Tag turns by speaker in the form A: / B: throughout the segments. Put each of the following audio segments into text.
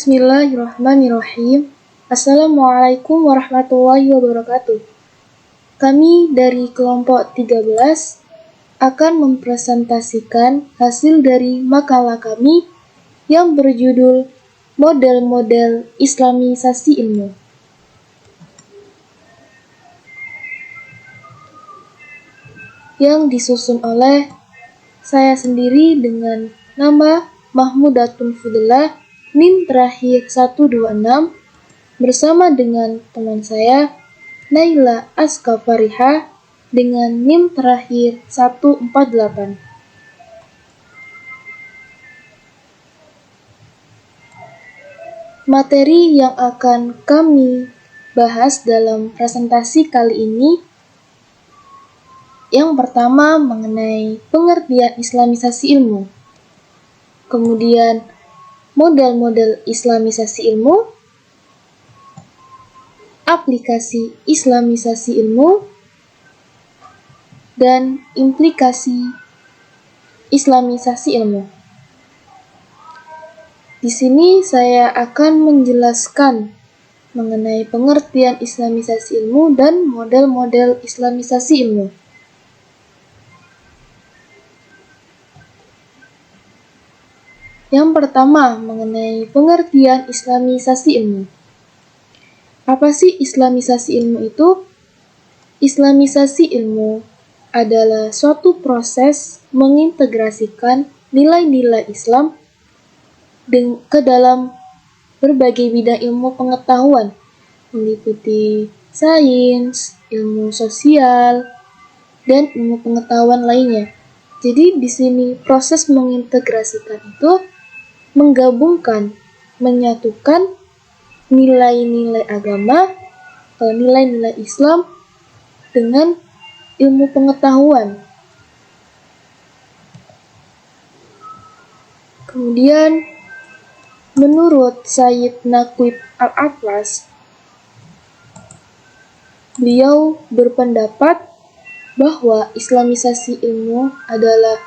A: Bismillahirrahmanirrahim. Assalamualaikum warahmatullahi wabarakatuh. Kami dari kelompok 13 akan mempresentasikan hasil dari makalah kami yang berjudul Model-model Islamisasi Ilmu. Yang disusun oleh saya sendiri dengan nama Mahmudatun Fudullah, NIM terakhir 126, bersama dengan teman saya Naila Askafariha dengan NIM terakhir 148. Materi yang akan kami bahas dalam presentasi kali ini yang pertama mengenai pengertian Islamisasi ilmu, kemudian model-model Islamisasi ilmu, aplikasi Islamisasi ilmu, dan implikasi Islamisasi ilmu. Di sini saya akan menjelaskan mengenai pengertian Islamisasi ilmu dan model-model Islamisasi ilmu. Yang pertama, mengenai pengertian Islamisasi ilmu. Apa sih Islamisasi ilmu itu? Islamisasi ilmu adalah suatu proses mengintegrasikan nilai-nilai Islam ke dalam berbagai bidang ilmu pengetahuan, meliputi sains, ilmu sosial, dan ilmu pengetahuan lainnya. Jadi di sini proses mengintegrasikan itu menggabungkan, menyatukan nilai-nilai agama, nilai-nilai Islam dengan ilmu pengetahuan. Kemudian, menurut Sayyid Naqib Al-Atlas, beliau berpendapat bahwa Islamisasi ilmu adalah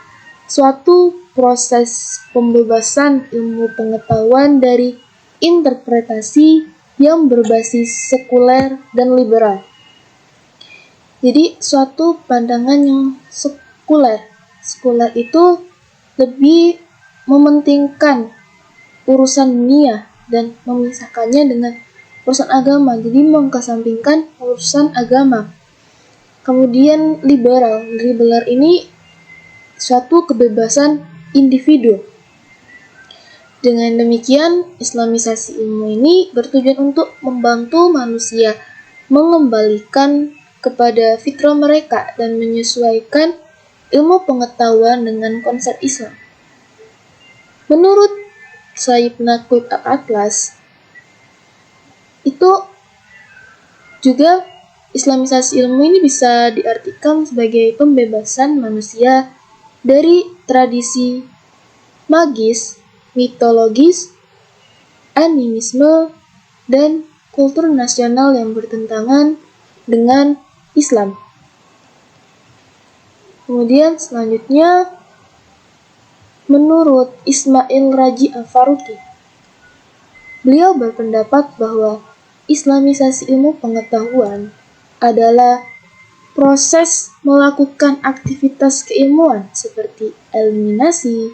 A: suatu proses pembebasan ilmu pengetahuan dari interpretasi yang berbasis sekuler dan liberal. Jadi suatu pandangan yang sekuler. Sekuler itu lebih mementingkan urusan dunia dan memisahkannya dengan urusan agama. Jadi mengesampingkan urusan agama. Kemudian liberal ini suatu kebebasan individu. Dengan demikian, Islamisasi ilmu ini bertujuan untuk membantu manusia mengembalikan kepada fitrah mereka dan menyesuaikan ilmu pengetahuan dengan konsep Islam. Menurut Sayyid Naqib Al-Atlas, itu juga Islamisasi ilmu ini bisa diartikan sebagai pembebasan manusia dari tradisi magis, mitologis, animisme, dan kultur nasional yang bertentangan dengan Islam. Kemudian selanjutnya, menurut Ismail Raji Al-Faruqi, beliau berpendapat bahwa Islamisasi ilmu pengetahuan adalah proses melakukan aktivitas keilmuan seperti eliminasi,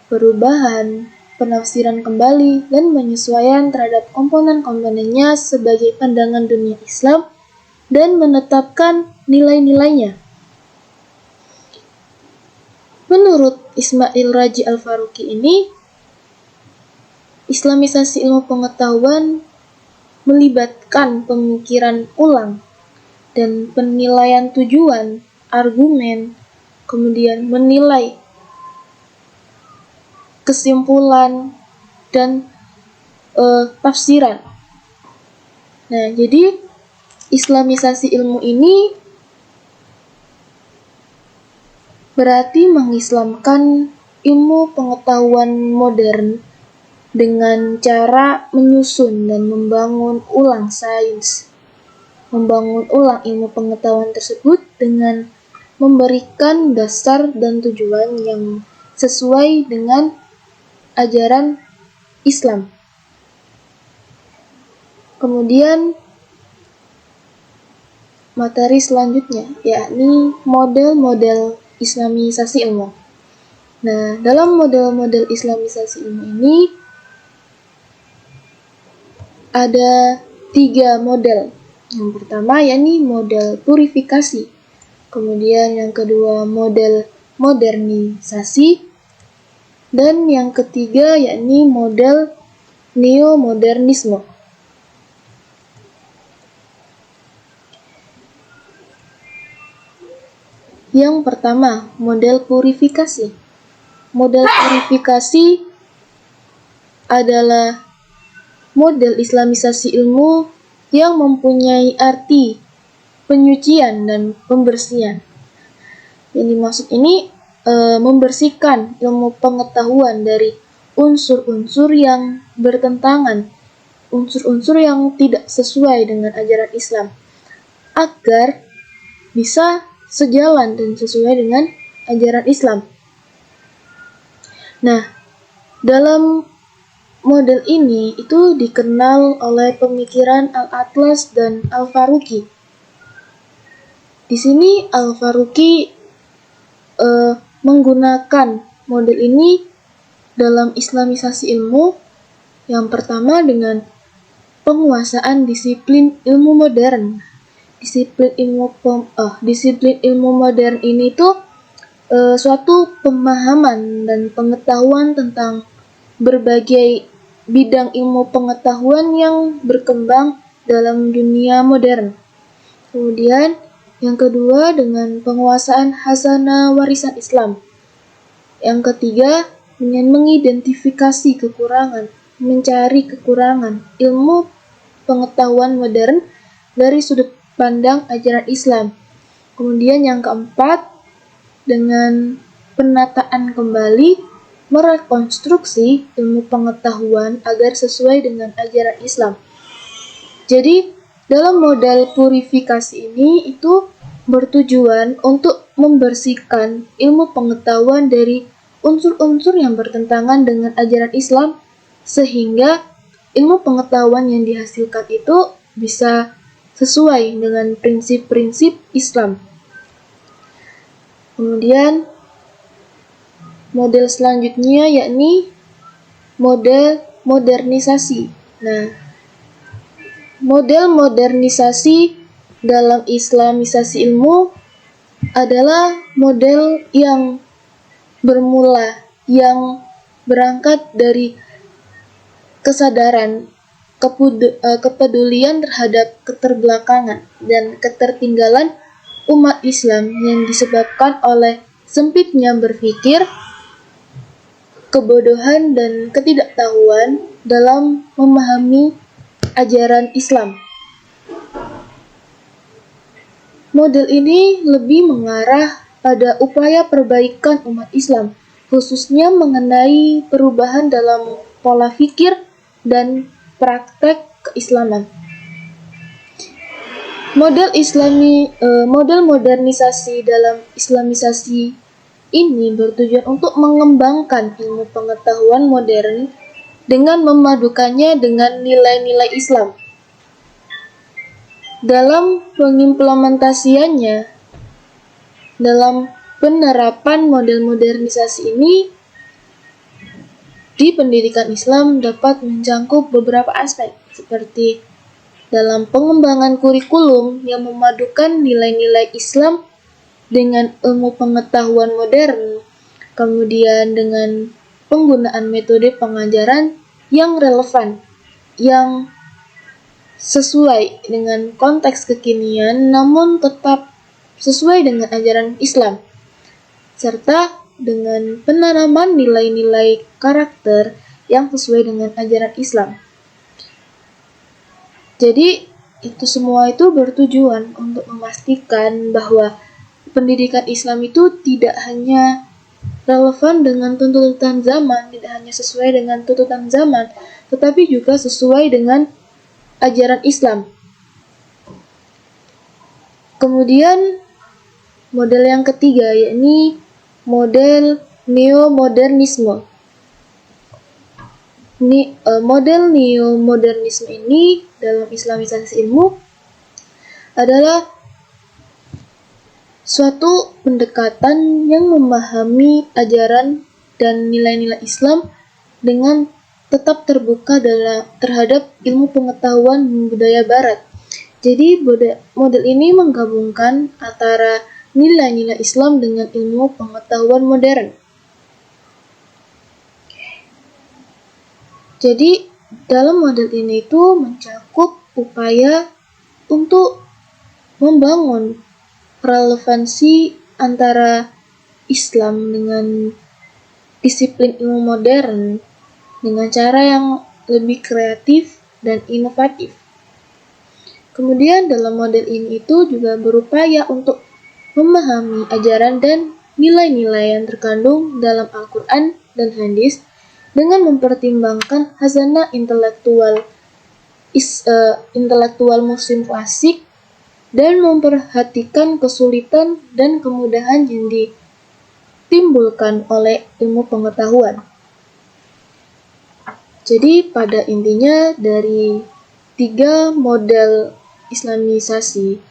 A: perubahan, penafsiran kembali, dan penyesuaian terhadap komponen-komponennya sebagai pandangan dunia Islam dan menetapkan nilai-nilainya. Menurut Ismail Raji Al-Faruqi ini, Islamisasi ilmu pengetahuan melibatkan pemikiran ulang dan penilaian tujuan, argumen, kemudian menilai kesimpulan dan tafsiran. Nah, jadi Islamisasi ilmu ini berarti mengislamkan ilmu pengetahuan modern dengan cara menyusun dan membangun ulang sains, membangun ulang ilmu pengetahuan tersebut dengan memberikan dasar dan tujuan yang sesuai dengan ajaran Islam. Kemudian materi selanjutnya, yakni model-model islamisasi ilmu. Nah, dalam model-model islamisasi ilmu ini ada 3 model. Yang pertama yakni model purifikasi. Kemudian yang kedua model modernisasi. Dan yang ketiga yakni model neomodernisme. Yang pertama, model purifikasi. Model purifikasi adalah model islamisasi ilmu yang mempunyai arti penyucian dan pembersihan. Yang dimaksud ini membersihkan ilmu pengetahuan dari unsur-unsur yang bertentangan, unsur-unsur yang tidak sesuai dengan ajaran Islam, agar bisa sejalan dan sesuai dengan ajaran Islam. Nah, dalam model ini itu dikenal oleh pemikiran Al-Atlas dan Al-Faruqi. Di sini Al-Faruqi menggunakan model ini dalam islamisasi ilmu. Yang pertama dengan penguasaan disiplin ilmu modern. Disiplin ilmu modern ini tuh suatu pemahaman dan pengetahuan tentang berbagai bidang ilmu pengetahuan yang berkembang dalam dunia modern. Kemudian yang kedua dengan penguasaan khazanah warisan Islam. Yang ketiga dengan mengidentifikasi kekurangan, mencari kekurangan ilmu pengetahuan modern dari sudut pandang ajaran Islam. Kemudian yang keempat dengan penataan kembali, merekonstruksi ilmu pengetahuan agar sesuai dengan ajaran Islam. Jadi dalam model purifikasi ini itu bertujuan untuk membersihkan ilmu pengetahuan dari unsur-unsur yang bertentangan dengan ajaran Islam, sehingga ilmu pengetahuan yang dihasilkan itu bisa sesuai dengan prinsip-prinsip Islam. Kemudian model selanjutnya yakni model modernisasi. Nah, model modernisasi dalam islamisasi ilmu adalah model yang bermula, yang berangkat dari kesadaran kepedulian terhadap keterbelakangan dan ketertinggalan umat Islam yang disebabkan oleh sempitnya berpikir, kebodohan dan ketidaktahuan dalam memahami ajaran Islam. Model ini lebih mengarah pada upaya perbaikan umat Islam, khususnya mengenai perubahan dalam pola pikir dan praktek keislaman. Model modernisasi dalam islamisasi ini bertujuan untuk mengembangkan ilmu pengetahuan modern dengan memadukannya dengan nilai-nilai Islam. Dalam pengimplementasiannya, dalam penerapan model modernisasi ini, di pendidikan Islam dapat mencakup beberapa aspek, seperti dalam pengembangan kurikulum yang memadukan nilai-nilai Islam dengan ilmu pengetahuan modern, kemudian dengan penggunaan metode pengajaran yang relevan, yang sesuai dengan konteks kekinian namun tetap sesuai dengan ajaran Islam, serta dengan penanaman nilai-nilai karakter yang sesuai dengan ajaran Islam. Jadi itu semua itu bertujuan untuk memastikan bahwa pendidikan Islam itu tidak hanya relevan dengan tuntutan zaman, tidak hanya sesuai dengan tuntutan zaman, tetapi juga sesuai dengan ajaran Islam. Kemudian model yang ketiga yakni model neomodernisme. Model neo-modernisme ini dalam Islamisasi ilmu adalah suatu pendekatan yang memahami ajaran dan nilai-nilai Islam dengan tetap terbuka terhadap ilmu pengetahuan dan budaya Barat. Jadi model ini menggabungkan antara nilai-nilai Islam dengan ilmu pengetahuan modern. Jadi dalam model ini itu mencakup upaya untuk membangun relevansi antara Islam dengan disiplin ilmu modern dengan cara yang lebih kreatif dan inovatif. Kemudian dalam model ini itu juga berupaya untuk memahami ajaran dan nilai-nilai yang terkandung dalam Al-Quran dan hadis dengan mempertimbangkan khazanah intelektual muslim klasik dan memperhatikan kesulitan dan kemudahan yang ditimbulkan oleh ilmu pengetahuan. Jadi pada intinya dari 3 model Islamisasi,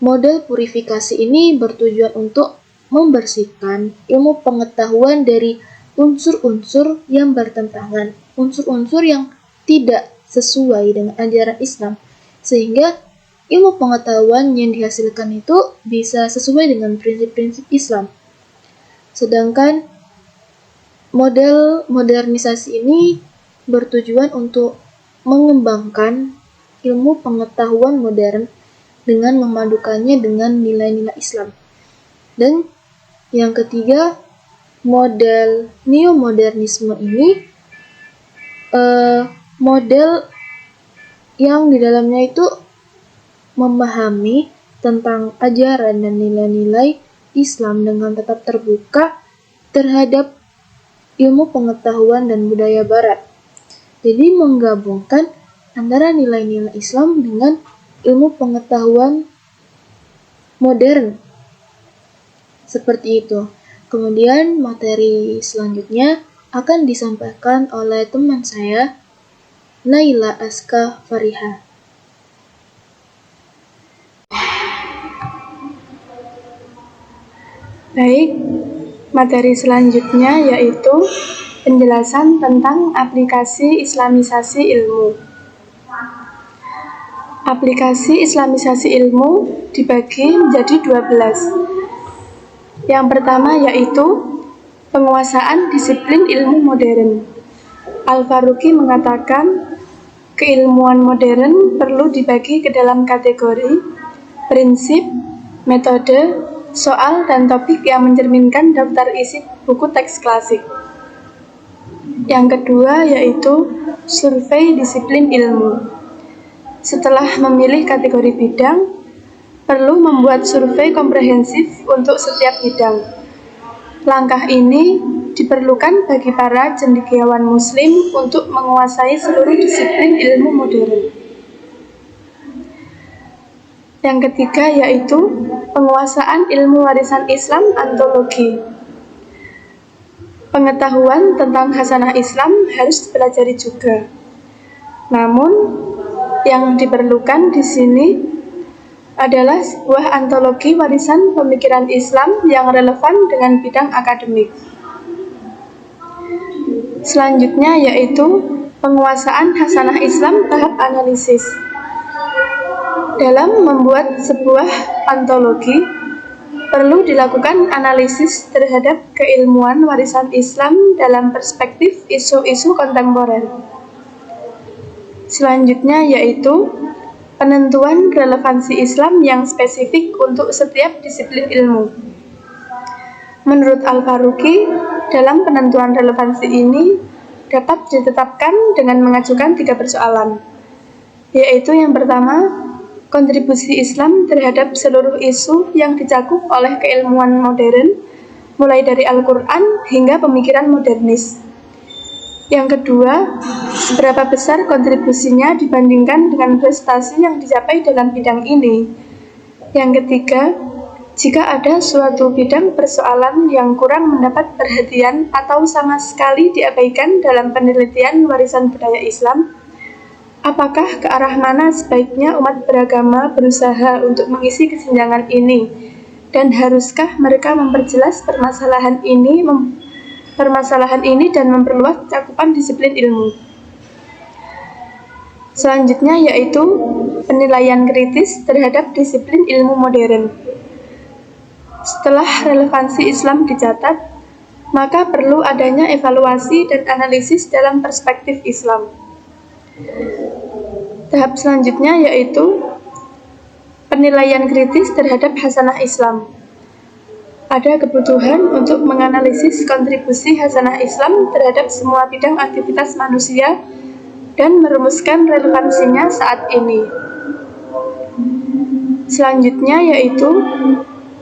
A: model purifikasi ini bertujuan untuk membersihkan ilmu pengetahuan dari unsur-unsur yang bertentangan, unsur-unsur yang tidak sesuai dengan ajaran Islam, sehingga ilmu pengetahuan yang dihasilkan itu bisa sesuai dengan prinsip-prinsip Islam. Sedangkan model modernisasi ini bertujuan untuk mengembangkan ilmu pengetahuan modern dengan memadukannya dengan nilai-nilai Islam. Dan yang ketiga, model neomodernisme ini model yang di dalamnya itu memahami tentang ajaran dan nilai-nilai Islam dengan tetap terbuka terhadap ilmu pengetahuan dan budaya Barat. Jadi menggabungkan antara nilai-nilai Islam dengan ilmu pengetahuan modern. Seperti itu. Kemudian materi selanjutnya akan disampaikan oleh teman saya, Naila Aska Fariha.
B: Baik, materi selanjutnya yaitu penjelasan tentang aplikasi Islamisasi ilmu. Aplikasi Islamisasi ilmu dibagi menjadi 12. Yang pertama yaitu penguasaan disiplin ilmu modern. Al-Faruqi mengatakan keilmuan modern perlu dibagi ke dalam kategori prinsip, metode, soal, dan topik yang mencerminkan daftar isi buku teks klasik. Yang kedua yaitu survei disiplin ilmu. Setelah memilih kategori bidang, perlu membuat survei komprehensif untuk setiap bidang. Langkah ini diperlukan bagi para cendekiawan muslim untuk menguasai seluruh disiplin ilmu modern. Yang ketiga yaitu penguasaan ilmu warisan Islam antologi. Pengetahuan tentang khazanah Islam harus dipelajari juga. Namun, yang diperlukan di sini adalah sebuah antologi warisan pemikiran Islam yang relevan dengan bidang akademik. Selanjutnya yaitu penguasaan khazanah Islam tahap analisis. Dalam membuat sebuah antologi, perlu dilakukan analisis terhadap keilmuan warisan Islam dalam perspektif isu-isu kontemporer. Selanjutnya yaitu penentuan relevansi Islam yang spesifik untuk setiap disiplin ilmu. Menurut Al-Faruqi, dalam penentuan relevansi ini dapat ditetapkan dengan mengajukan 3 persoalan, yaitu yang pertama, kontribusi Islam terhadap seluruh isu yang dicakup oleh keilmuan modern, mulai dari Al-Quran hingga pemikiran modernis. Yang kedua, seberapa besar kontribusinya dibandingkan dengan prestasi yang dicapai dalam bidang ini. Yang ketiga, Jika ada suatu bidang persoalan yang kurang mendapat perhatian atau sama sekali diabaikan dalam penelitian warisan budaya Islam, apakah ke arah mana sebaiknya umat beragama berusaha untuk mengisi kesenjangan ini? Dan haruskah mereka memperjelas permasalahan ini dan memperluas cakupan disiplin ilmu? Selanjutnya yaitu penilaian kritis terhadap disiplin ilmu modern. Setelah relevansi Islam dicatat, maka perlu adanya evaluasi dan analisis dalam perspektif Islam. Tahap selanjutnya yaitu penilaian kritis terhadap hasanah Islam. Ada kebutuhan untuk menganalisis kontribusi hasanah Islam terhadap semua bidang aktivitas manusia dan merumuskan relevansinya saat ini. Selanjutnya yaitu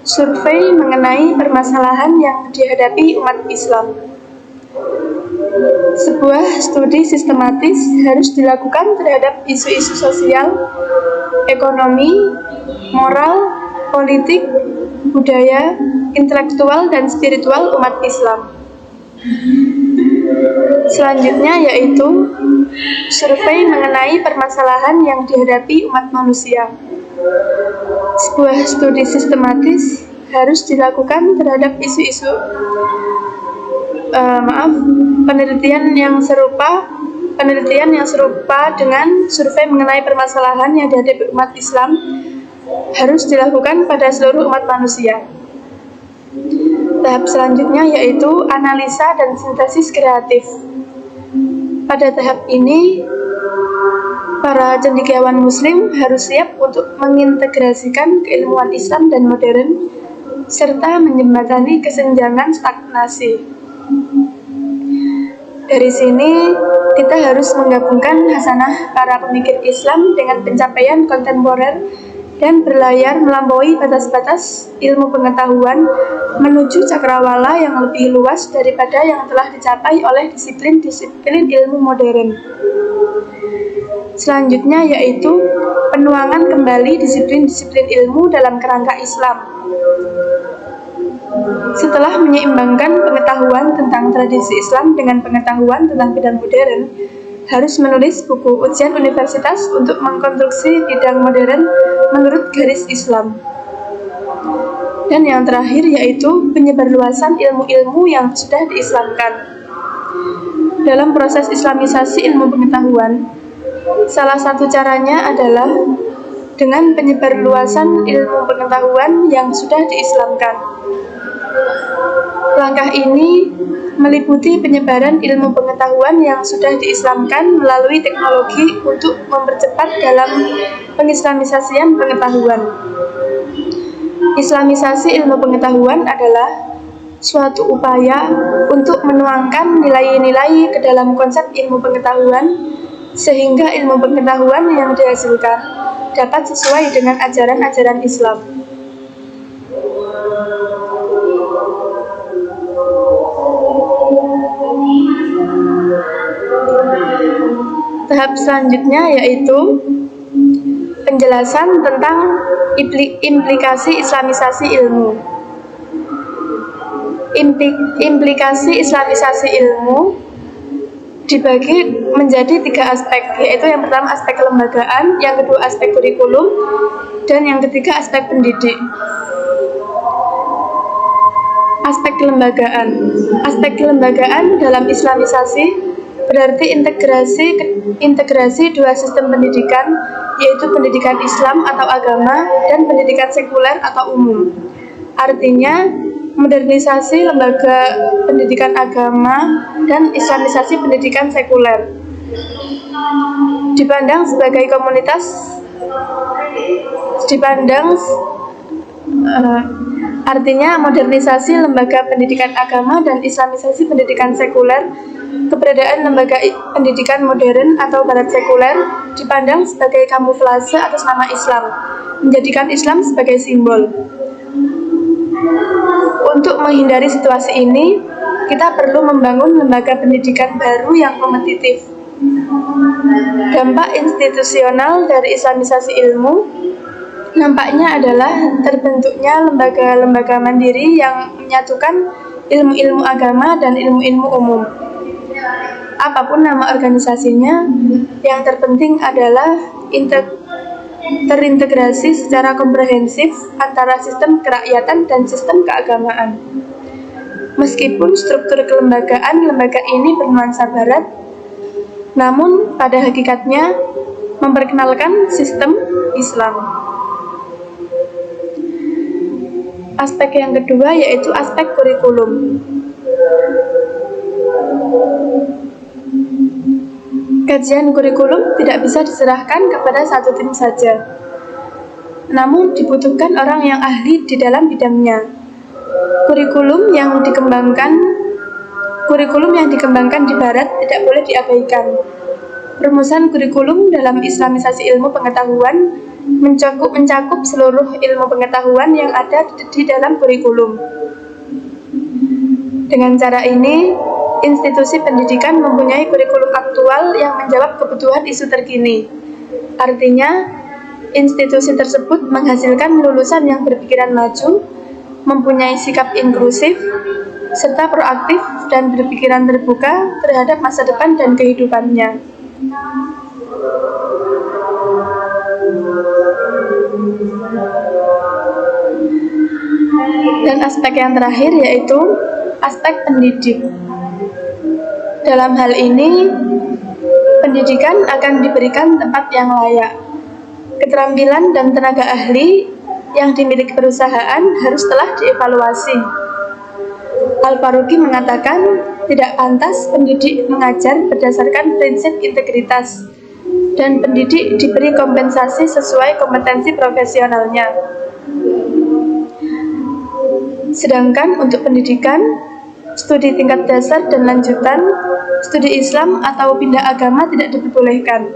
B: survei mengenai permasalahan yang dihadapi umat Islam. Sebuah studi sistematis harus dilakukan terhadap isu-isu sosial, ekonomi, moral, politik, budaya, intelektual, dan spiritual umat Islam. Selanjutnya yaitu survei mengenai permasalahan yang dihadapi umat manusia. Sebuah studi sistematis harus dilakukan terhadap isu-isu penelitian yang serupa dengan survei mengenai permasalahan yang dihadapi umat Islam harus dilakukan pada seluruh umat manusia. Tahap selanjutnya yaitu analisa dan sintesis kreatif. Pada tahap ini, para cendekiawan Muslim harus siap untuk mengintegrasikan keilmuan Islam dan modern, serta menjembatani kesenjangan stagnasi. Dari sini, kita harus menggabungkan hasanah para pemikir Islam dengan pencapaian kontemporer dan berlayar melampaui batas-batas ilmu pengetahuan menuju cakrawala yang lebih luas daripada yang telah dicapai oleh disiplin-disiplin ilmu modern. Selanjutnya yaitu penuangan kembali disiplin-disiplin ilmu dalam kerangka Islam. Setelah menyeimbangkan pengetahuan tentang tradisi Islam dengan pengetahuan tentang bidang modern, harus menulis buku ujian universitas untuk mengkonstruksi bidang modern menurut garis Islam. Dan yang terakhir yaitu penyebarluasan ilmu-ilmu yang sudah diislamkan. Dalam proses islamisasi ilmu pengetahuan, salah satu caranya adalah dengan penyebarluasan ilmu pengetahuan yang sudah diislamkan. Langkah ini meliputi penyebaran ilmu pengetahuan yang sudah diislamkan melalui teknologi untuk mempercepat dalam pengislamisasian pengetahuan. Islamisasi ilmu pengetahuan adalah suatu upaya untuk menuangkan nilai-nilai ke dalam konsep ilmu pengetahuan sehingga ilmu pengetahuan yang dihasilkan dapat sesuai dengan ajaran-ajaran Islam. Tahap selanjutnya yaitu penjelasan tentang implikasi islamisasi ilmu. Implikasi islamisasi ilmu dibagi menjadi 3 aspek, yaitu yang pertama aspek kelembagaan, yang kedua aspek kurikulum, dan yang ketiga aspek pendidik. Aspek kelembagaan dalam islamisasi berarti integrasi 2 sistem pendidikan, yaitu pendidikan Islam atau agama dan pendidikan sekuler atau umum. Artinya, modernisasi lembaga pendidikan agama dan islamisasi pendidikan sekuler. Dipandang sebagai artinya modernisasi lembaga pendidikan agama dan islamisasi pendidikan sekuler. Keberadaan lembaga pendidikan modern atau barat sekuler dipandang sebagai kamuflase atas nama Islam, menjadikan Islam sebagai simbol. Untuk menghindari situasi ini, kita perlu membangun lembaga pendidikan baru yang kompetitif. Dampak institusional dari islamisasi ilmu nampaknya adalah terbentuknya lembaga-lembaga mandiri yang menyatukan ilmu-ilmu agama dan ilmu-ilmu umum. Apapun nama organisasinya, yang terpenting adalah terintegrasi secara komprehensif antara sistem kerakyatan dan sistem keagamaan. Meskipun struktur kelembagaan lembaga ini bernuansa barat, namun pada hakikatnya memperkenalkan sistem Islam. Aspek yang kedua yaitu aspek kurikulum. Kajian kurikulum tidak bisa diserahkan kepada satu tim saja, namun dibutuhkan orang yang ahli di dalam bidangnya. Kurikulum yang dikembangkan di Barat tidak boleh diabaikan. Rumusan kurikulum dalam Islamisasi ilmu pengetahuan mencakup seluruh ilmu pengetahuan yang ada di dalam kurikulum. Dengan cara ini, institusi pendidikan mempunyai kurikulum aktual yang menjawab kebutuhan isu terkini. Artinya, institusi tersebut menghasilkan lulusan yang berpikiran maju, mempunyai sikap inklusif, serta proaktif dan berpikiran terbuka terhadap masa depan dan kehidupannya. Dan aspek yang terakhir yaitu aspek pendidik. Dalam hal ini, pendidikan akan diberikan tempat yang layak. Keterampilan dan tenaga ahli yang dimiliki perusahaan harus telah dievaluasi. Al-Faruqi mengatakan, tidak pantas pendidik mengajar berdasarkan prinsip integritas, dan pendidik diberi kompensasi sesuai kompetensi profesionalnya. Sedangkan untuk pendidikan, studi tingkat dasar dan lanjutan, studi Islam atau pindah agama tidak diperbolehkan.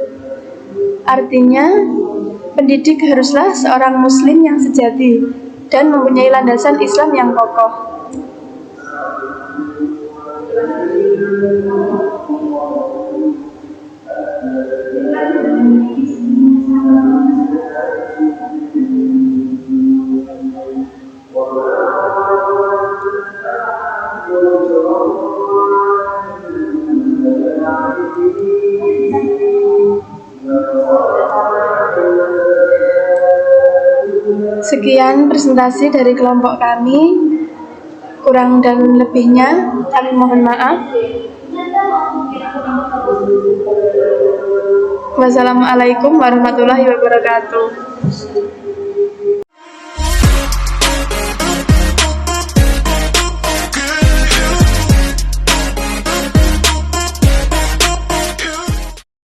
B: Artinya, pendidik haruslah seorang muslim yang sejati dan mempunyai landasan Islam yang kokoh. Sekian presentasi dari kelompok kami. Kurang dan lebihnya kami mohon maaf. Wassalamualaikum warahmatullahi wabarakatuh.